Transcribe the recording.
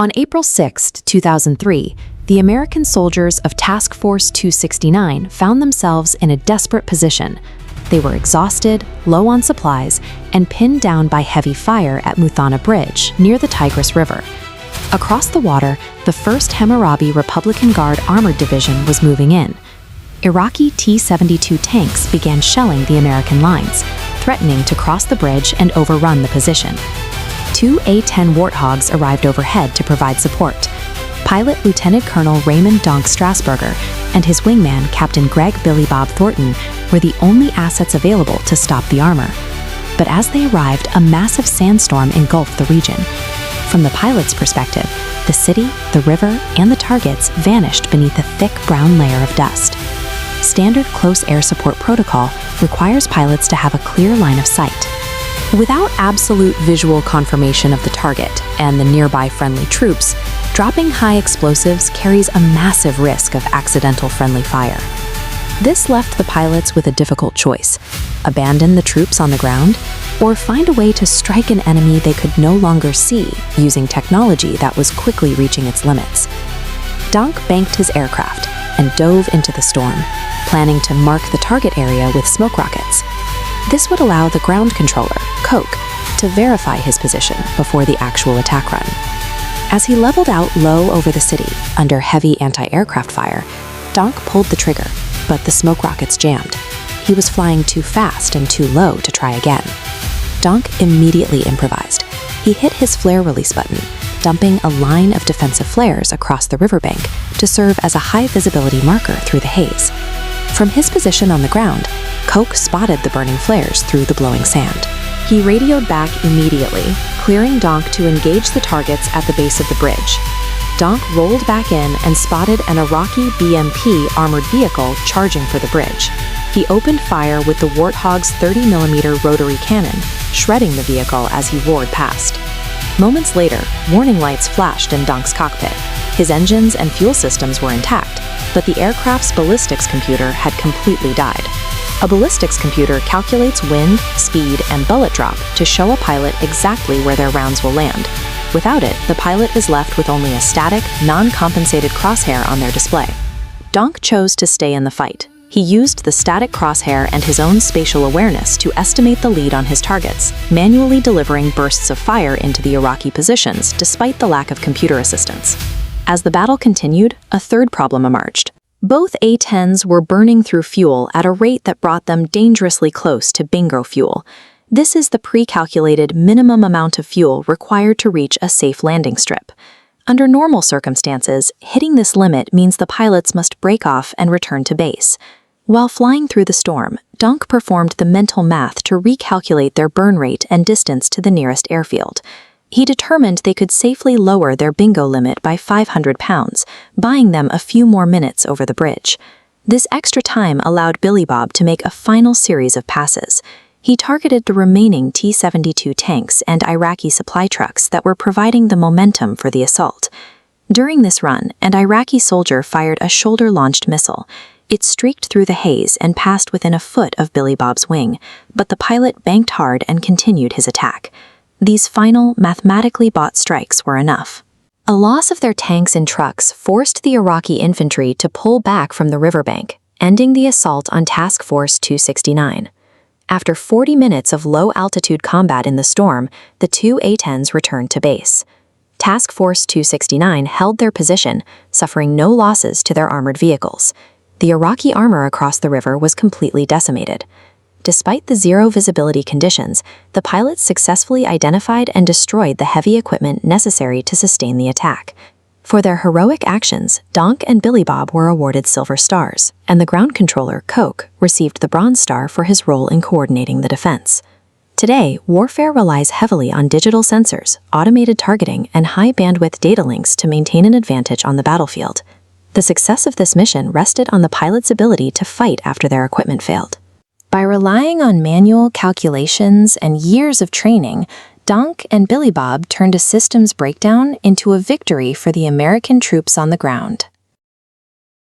On April 6, 2003, the American soldiers of Task Force 269 found themselves in a desperate position. They were exhausted, low on supplies, and pinned down by heavy fire at Muthana Bridge, near the Tigris River. Across the water, the 1st Hammurabi Republican Guard Armored Division was moving in. Iraqi T-72 tanks began shelling the American lines, threatening to cross the bridge and overrun the position. 2 A-10 Warthogs arrived overhead to provide support. Pilot Lieutenant Colonel Raymond Donk Strasburger and his wingman Captain Greg Billy Bob Thornton were the only assets available to stop the armor. But as they arrived, a massive sandstorm engulfed the region. From the pilot's perspective, the city, the river, and the targets vanished beneath a thick brown layer of dust. Standard close air support protocol requires pilots to have a clear line of sight. Without absolute visual confirmation of the target and the nearby friendly troops, dropping high explosives carries a massive risk of accidental friendly fire. This left the pilots with a difficult choice: abandon the troops on the ground, or find a way to strike an enemy they could no longer see using technology that was quickly reaching its limits. Donk banked his aircraft and dove into the storm, planning to mark the target area with smoke rockets. This would allow the ground controller, Coke, to verify his position before the actual attack run. As he leveled out low over the city, under heavy anti-aircraft fire, Donk pulled the trigger, but the smoke rockets jammed. He was flying too fast and too low to try again. Donk immediately improvised. He hit his flare release button, dumping a line of defensive flares across the riverbank to serve as a high-visibility marker through the haze. From his position on the ground, Coke spotted the burning flares through the blowing sand. He radioed back immediately, clearing Donk to engage the targets at the base of the bridge. Donk rolled back in and spotted an Iraqi BMP armored vehicle charging for the bridge. He opened fire with the Warthog's 30mm rotary cannon, shredding the vehicle as he roared past. Moments later, warning lights flashed in Donk's cockpit. His engines and fuel systems were intact, but the aircraft's ballistics computer had completely died. A ballistics computer calculates wind, speed, and bullet drop to show a pilot exactly where their rounds will land. Without it, the pilot is left with only a static, non-compensated crosshair on their display. Donk chose to stay in the fight. He used the static crosshair and his own spatial awareness to estimate the lead on his targets, manually delivering bursts of fire into the Iraqi positions despite the lack of computer assistance. As the battle continued, a third problem emerged. Both A-10s were burning through fuel at a rate that brought them dangerously close to bingo fuel. This is the pre-calculated minimum amount of fuel required to reach a safe landing strip. Under normal circumstances, hitting this limit means the pilots must break off and return to base. While flying through the storm, Donk performed the mental math to recalculate their burn rate and distance to the nearest airfield. He determined they could safely lower their bingo limit by 500 pounds, buying them a few more minutes over the bridge. This extra time allowed Billy Bob to make a final series of passes. He targeted the remaining T-72 tanks and Iraqi supply trucks that were providing the momentum for the assault. During this run, an Iraqi soldier fired a shoulder-launched missile. It streaked through the haze and passed within a foot of Billy Bob's wing, but the pilot banked hard and continued his attack. These final, mathematically bought strikes were enough. A loss of their tanks and trucks forced the Iraqi infantry to pull back from the riverbank, ending the assault on Task Force 269. After 40 minutes of low-altitude combat in the storm, the 2 A-10s returned to base. Task Force 269 held their position, suffering no losses to their armored vehicles. The Iraqi armor across the river was completely decimated. Despite the zero visibility conditions, the pilots successfully identified and destroyed the heavy equipment necessary to sustain the attack. For their heroic actions, Donk and Billy Bob were awarded Silver Stars, and the ground controller, Coke, received the Bronze Star for his role in coordinating the defense. Today, warfare relies heavily on digital sensors, automated targeting, and high-bandwidth data links to maintain an advantage on the battlefield. The success of this mission rested on the pilots' ability to fight after their equipment failed. By relying on manual calculations and years of training, Donk and Billy Bob turned a systems breakdown into a victory for the American troops on the ground.